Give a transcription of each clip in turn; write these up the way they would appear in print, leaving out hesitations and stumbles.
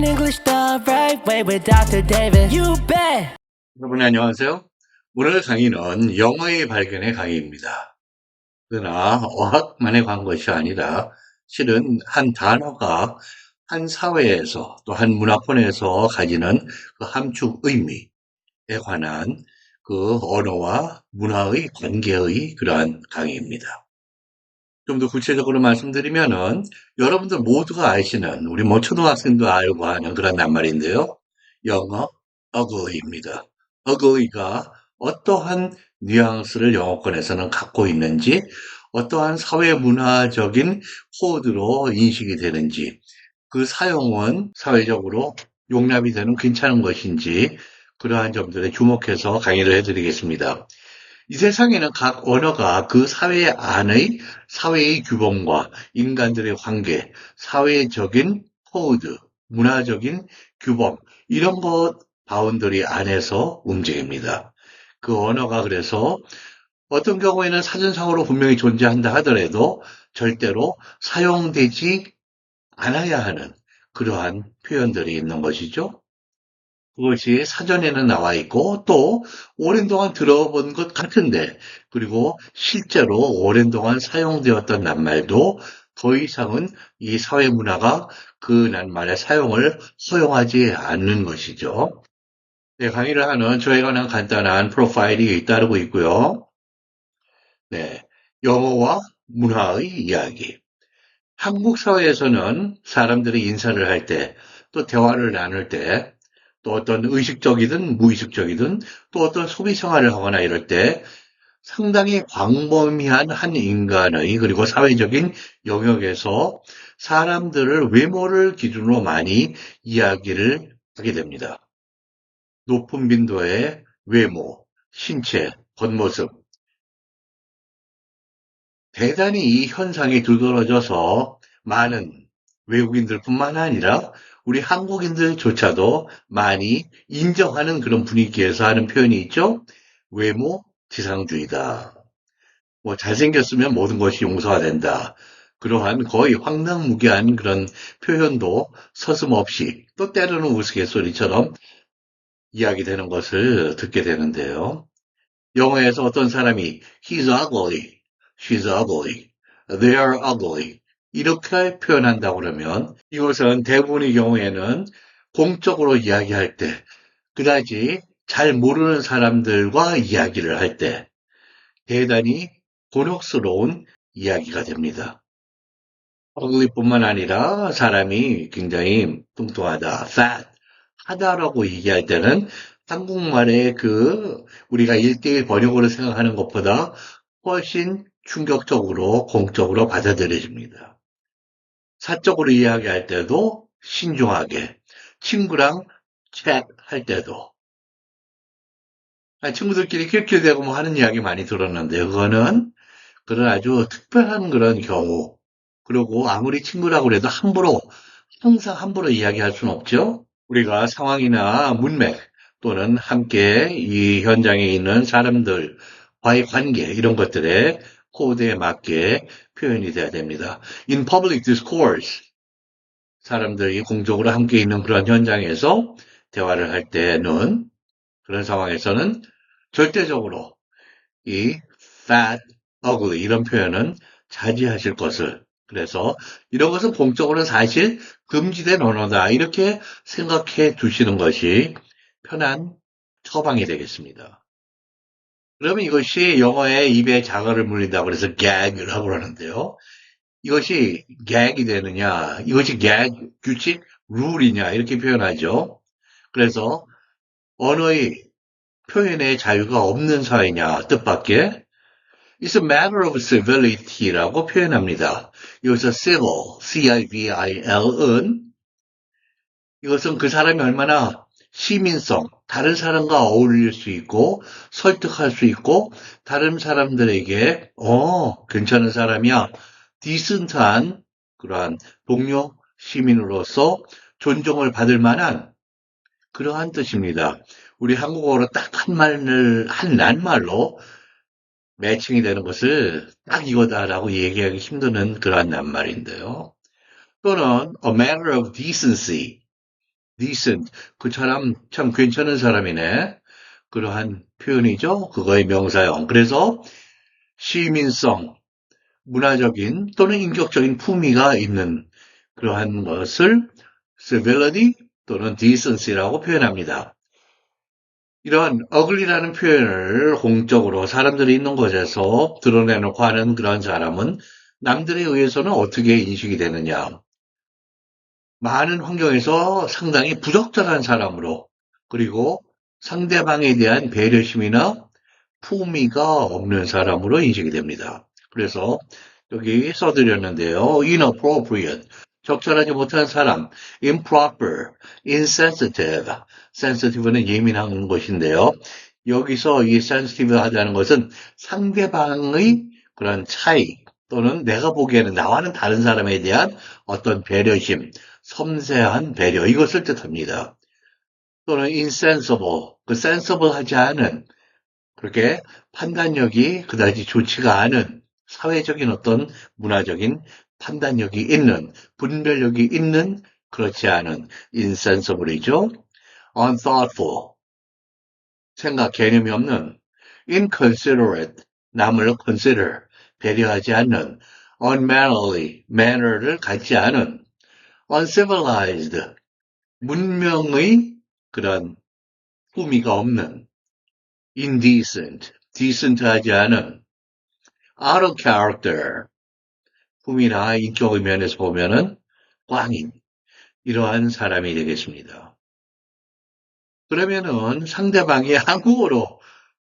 English the right way with Dr. David. You bet. 여러분 안녕하세요. 오늘 강의는 영어의 발견의 강의입니다. 그러나 어학만에 관 것이 아니라 실은 한 단어가 한 사회에서 또 한 문화권에서 가지는 그 함축 의미에 관한 그 언어와 문화의 관계의 그러한 강의입니다. 좀 더 구체적으로 말씀드리면은 여러분들 모두가 아시는 우리 뭐 초등학생도 알고 하는 그런 낱말인데요. 영어 ugly입니다. ugly가 어떠한 뉘앙스를 영어권에서는 갖고 있는지, 어떠한 사회 문화적인 코드로 인식이 되는지, 그 사용은 사회적으로 용납이 되는 괜찮은 것인지 그러한 점들에 주목해서 강의를 해드리겠습니다. 이 세상에는 각 언어가 그 사회 안의 사회의 규범과 인간들의 관계, 사회적인 코드, 문화적인 규범, 이런 것 바운더리 안에서 움직입니다. 그 언어가 그래서 어떤 경우에는 사전상으로 분명히 존재한다 하더라도 절대로 사용되지 않아야 하는 그러한 표현들이 있는 것이죠. 그것이 사전에는 나와 있고 또 오랜 동안 들어본 것 같은데 그리고 실제로 오랜 동안 사용되었던 낱말도 더 이상은 이 사회 문화가 그 낱말의 사용을 허용하지 않는 것이죠. 네, 강의를 하는 저에 관한 간단한 프로파일이 따르고 있고요. 네, 영어와 문화의 이야기. 한국 사회에서는 사람들이 인사를 할 때, 또 대화를 나눌 때, 또 어떤 의식적이든 무의식적이든 또 어떤 소비 생활을 하거나 이럴 때 상당히 광범위한 한 인간의 그리고 사회적인 영역에서 사람들을 외모를 기준으로 많이 이야기를 하게 됩니다. 높은 빈도의 외모, 신체, 겉모습. 대단히 이 현상이 두드러져서 많은 외국인들뿐만 아니라 우리 한국인들조차도 많이 인정하는 그런 분위기에서 하는 표현이 있죠. 외모 지상주의다. 뭐 잘생겼으면 모든 것이 용서가 된다. 그러한 거의 황당무계한 그런 표현도 서슴없이 또 때로는 우스갯소리처럼 이야기되는 것을 듣게 되는데요. 영어에서 어떤 사람이 he's ugly, she's ugly, they're ugly 이렇게 표현한다고 그러면 이것은 대부분의 경우에는 공적으로 이야기할 때 그다지 잘 모르는 사람들과 이야기를 할 때 대단히 곤혹스러운 이야기가 됩니다. ugly뿐만 아니라 사람이 굉장히 뚱뚱하다, fat, 하다라고 얘기할 때는 한국말의 그 우리가 일대일 번역으로 생각하는 것보다 훨씬 충격적으로 공적으로 받아들여집니다. 사적으로 이야기할 때도 신중하게, 친구랑 챗할 때도 친구들끼리 킬킬대고 뭐 하는 이야기 많이 들었는데 그거는 그런 아주 특별한 그런 경우 그리고 아무리 친구라고 해도 항상 함부로 이야기할 수는 없죠. 우리가 상황이나 문맥 또는 함께 이 현장에 있는 사람들과의 관계 이런 것들에 코드에 맞게 표현이 돼야 됩니다. In public discourse 사람들이 공적으로 함께 있는 그런 현장에서 대화를 할 때는 그런 상황에서는 절대적으로 이 fat, ugly 이런 표현은 자제하실 것을 그래서 이런 것은 공적으로는 사실 금지된 언어다 이렇게 생각해 두시는 것이 편한 처방이 되겠습니다. 그러면 이것이 영어의 입에 자갈을 물린다고 해서 gag이라고 그러는데요. 이것이 gag이 되느냐, 이것이 gag 규칙, 룰이냐 이렇게 표현하죠. 그래서 언어의 표현의 자유가 없는 사회냐 뜻밖의 It's a matter of civility라고 표현합니다. 여기서 civil, C-I-V-I-L은 이것은 그 사람이 얼마나 시민성, 다른 사람과 어울릴 수 있고 설득할 수 있고 다른 사람들에게 괜찮은 사람이야. 디슨트한 그러한 동료 시민으로서 존중을 받을 만한 그러한 뜻입니다. 우리 한국어로 딱 한 낱말로 매칭이 되는 것을 딱 이거다라고 얘기하기 힘드는 그러한 낱말인데요. 또는 a matter of decency. decent. 그 사람 참 괜찮은 사람이네. 그러한 표현이죠. 그거의 명사형. 그래서 시민성, 문화적인 또는 인격적인 품위가 있는 그러한 것을 civility 또는 decency라고 표현합니다. 이런 ugly라는 표현을 공적으로 사람들이 있는 곳에서 드러내놓고 하는 그런 사람은 남들에 의해서는 어떻게 인식이 되느냐. 많은 환경에서 상당히 부적절한 사람으로 그리고 상대방에 대한 배려심이나 품위가 없는 사람으로 인식이 됩니다. 그래서 여기 써드렸는데요. inappropriate, 적절하지 못한 사람, improper, insensitive, sensitive는 예민한 것인데요. 여기서 이 sensitive 하다는 것은 상대방의 그런 차이 또는 내가 보기에는 나와는 다른 사람에 대한 어떤 배려심, 섬세한 배려 이것을 뜻합니다. 또는 insensible, 그 sensible 하지 않은 그렇게 판단력이 그다지 좋지가 않은 사회적인 어떤 문화적인 판단력이 있는 분별력이 있는 그렇지 않은 insensible이죠. unthoughtful 생각 개념이 없는 inconsiderate 남을 consider 배려하지 않는 unmannerly manner를 갖지 않은 uncivilized 문명의 그런 품위가 없는 indecent decent하지 않은 out of character 품위나 인격의 면에서 보면은 꽝인 이러한 사람이 되겠습니다. 그러면은 상대방이 한국어로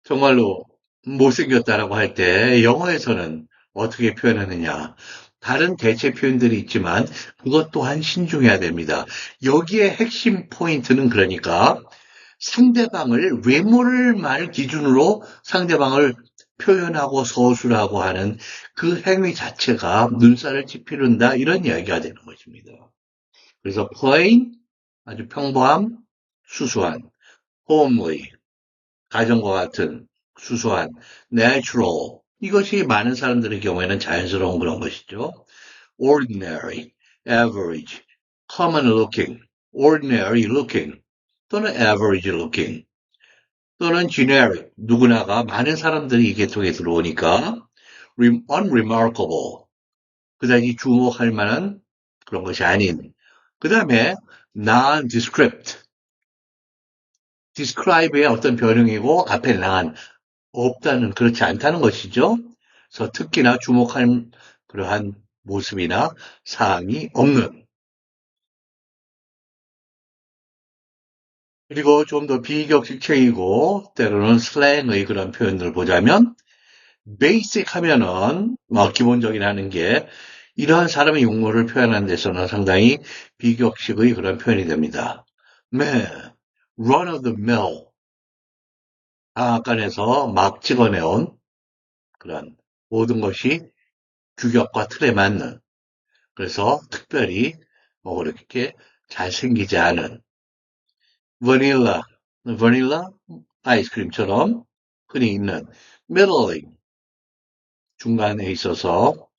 정말로 못생겼다라고 할 때 영어에서는 어떻게 표현하느냐? 다른 대체 표현들이 있지만 그것 또한 신중해야 됩니다. 여기에 핵심 포인트는 그러니까 상대방을 외모를 기준으로 상대방을 표현하고 서술하고 하는 그 행위 자체가 눈살을 찌푸른다 이런 이야기가 되는 것입니다. 그래서 plain 아주 평범함, 수수한, homely 가정과 같은 수수한, natural 이것이 많은 사람들의 경우에는 자연스러운 그런 것이죠. ordinary, average, common looking, ordinary looking 또는 average looking 또는 generic 누구나가 많은 사람들이 이 계통에 들어오니까 unremarkable 그다지 주목할 만한 그런 것이 아닌 그 다음에 nondescript describe의 어떤 변형이고 앞에 non 없다는 그렇지 않다는 것이죠. 그래서 특기나 주목할 그러한 모습이나 사항이 없는 그리고 좀 더 비격식적이고 때로는 슬랭의 그런 표현들을 보자면 basic 하면은 뭐 기본적인 하는 게 이러한 사람의 용어를 표현하는 데서는 상당히 비격식의 그런 표현이 됩니다. run of the mill 방앗간에서 막 찍어내온 그런 모든 것이 규격과 틀에 맞는 그래서 특별히 뭐 그렇게 잘생기지 않은 바닐라 아이스크림처럼 흔히 있는 middling 중간에 있어서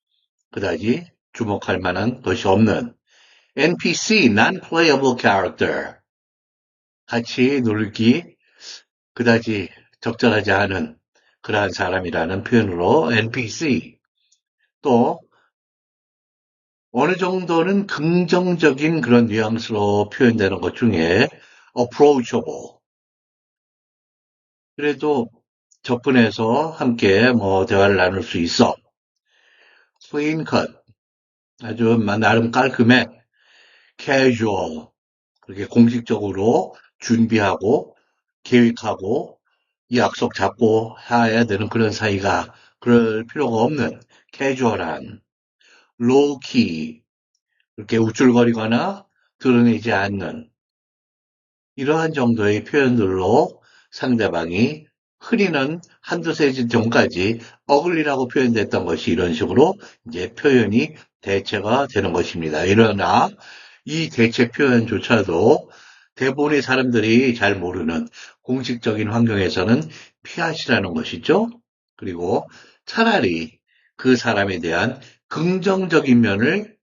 그다지 주목할 만한 것이 없는 NPC non-playable character 같이 놀기 그다지 적절하지 않은 그러한 사람이라는 표현으로 NPC 또 어느 정도는 긍정적인 그런 뉘앙스로 표현되는 것 중에 approachable. 그래도 접근해서 함께 뭐 대화를 나눌 수 있어. clean cut. 아주 나름 깔끔해. casual. 그렇게 공식적으로 준비하고 계획하고 약속 잡고 해야 되는 그런 사이가 그럴 필요가 없는 캐주얼한 low key. 그렇게 우쭐거리거나 드러내지 않는 이러한 정도의 표현들로 상대방이 흔히는 한두 세 字 전까지 어글리라고 표현됐던 것이 이런 식으로 이제 표현이 대체가 되는 것입니다. 그러나 이 대체 표현조차도 대부분의 사람들이 잘 모르는 공식적인 환경에서는 피하시라는 것이죠. 그리고 차라리 그 사람에 대한 긍정적인 면을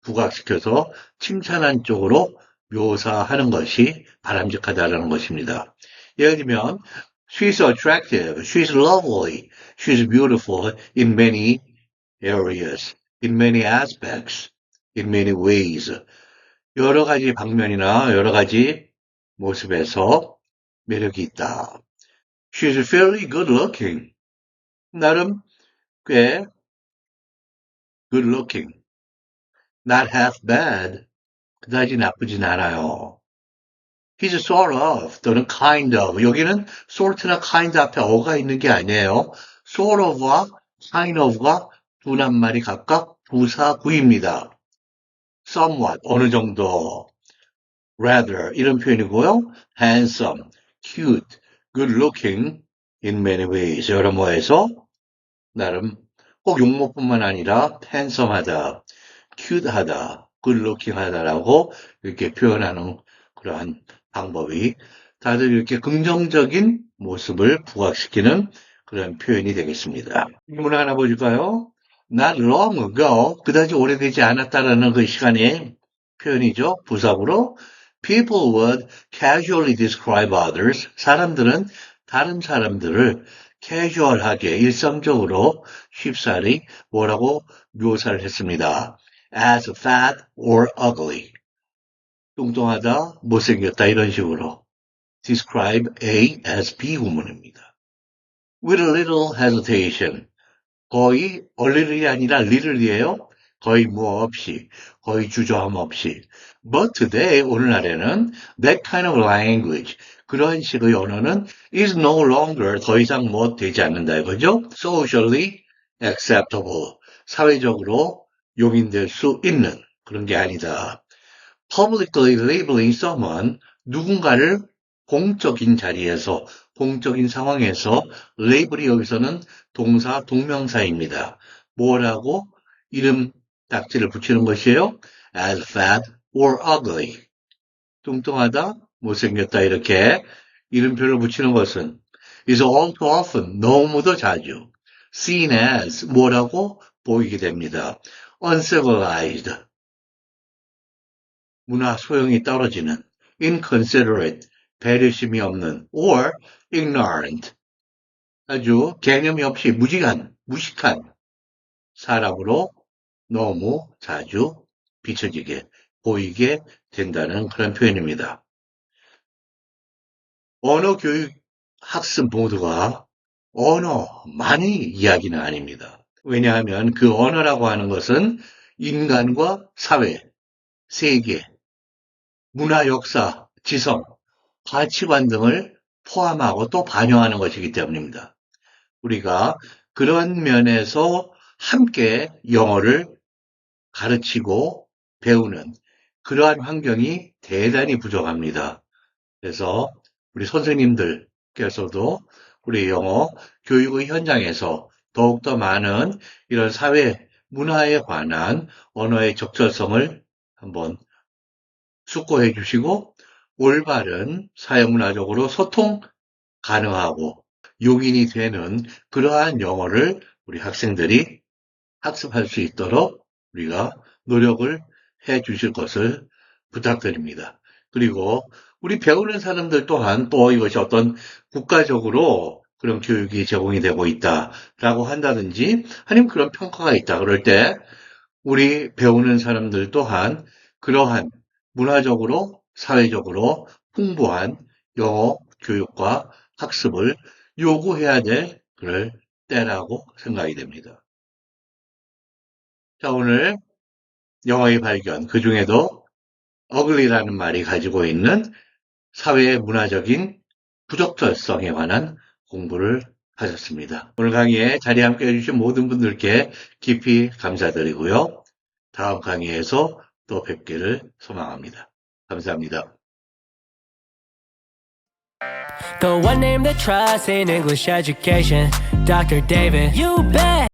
부각시켜서 칭찬한 쪽으로 묘사하는 것이 바람직하다는 것입니다. 예를 들면 She's attractive, she's lovely, she's beautiful in many areas, in many aspects, in many ways. 여러 가지 방면이나 여러 가지 모습에서 매력이 있다. She's fairly good looking. 나름 꽤 good looking. Not half bad. 그다지 나쁘진 않아요. He's sort of 또는 kind of. 여기는 sort나 kind 앞에 어가 있는 게 아니에요. sort of와 kind of가 두 낱말이 각각 부사구입니다. somewhat 어느 정도. rather 이런 표현이고요. handsome, cute, good looking in many ways. 여러모에서 나름 꼭 용모뿐만 아니라 handsome하다, cute하다, good looking 하다라고 이렇게 표현하는 그러한 방법이 다들 이렇게 긍정적인 모습을 부각시키는 그런 표현이 되겠습니다. 질문 하나 보실까요? Not long ago, 그다지 오래되지 않았다라는 그 시간의 표현이죠. 부사구로 people would casually describe others. 사람들은 다른 사람들을 캐주얼하게 일상적으로 쉽사리 뭐라고 묘사를 했습니다. as fat or ugly. 뚱뚱하다, 못생겼다 이런 식으로 describe A as B 구문입니다. with a little hesitation. 거의 a little이 아니라 little이에요. 거의 뭐 없이, 거의 주저함 없이. But today, 오늘날에는 that kind of language, 그런 식의 언어는 is no longer 더 이상 뭐 되지 않는다 이거죠. socially acceptable, 사회적으로 용인될 수 있는 그런 게 아니다. publicly labeling someone, 누군가를 공적인 자리에서, 공적인 상황에서 label이 여기서는 동사 동명사입니다. 뭐라고 이름 딱지를 붙이는 것이에요. as fat or ugly. 뚱뚱하다, 못생겼다 이렇게 이름표를 붙이는 것은 is all too often, 너무도 자주 seen as 뭐라고 보이게 됩니다. uncivilized, 문화 소용이 떨어지는 inconsiderate, 배려심이 없는 or ignorant, 아주 개념이 없이 무식한 사람으로 너무 자주 비춰지게 보이게 된다는 그런 표현입니다. 언어 교육 학습 모두가 언어만의 이야기는 아닙니다. 왜냐하면 그 언어라고 하는 것은 인간과 사회, 세계, 문화, 역사, 지성, 가치관 등을 포함하고 또 반영하는 것이기 때문입니다. 우리가 그런 면에서 함께 영어를 가르치고 배우는 그러한 환경이 대단히 부족합니다. 그래서 우리 선생님들께서도 우리 영어 교육의 현장에서 더욱더 많은 이런 사회 문화에 관한 언어의 적절성을 한번 숙고해 주시고 올바른 사회문화적으로 소통 가능하고 용인이 되는 그러한 영어를 우리 학생들이 학습할 수 있도록 우리가 노력을 해 주실 것을 부탁드립니다. 그리고 우리 배우는 사람들 또한 또 이것이 어떤 국가적으로 그런 교육이 제공이 되고 있다라고 한다든지 아니면 그런 평가가 있다 그럴 때 우리 배우는 사람들 또한 그러한 문화적으로 사회적으로 풍부한 영어 교육과 학습을 요구해야 될 그럴 때라고 생각이 됩니다. 자, 오늘 영어의 발견, 그 중에도 ugly라는 말이 가지고 있는 사회의 문화적인 부적절성에 관한 공부를 하셨습니다. 오늘 강의에 자리에 함께 해주신 모든 분들께 깊이 감사드리고요. 다음 강의에서 또 뵙기를 소망합니다. 감사합니다. The one name that trusts in English education, Dr. David. You bet.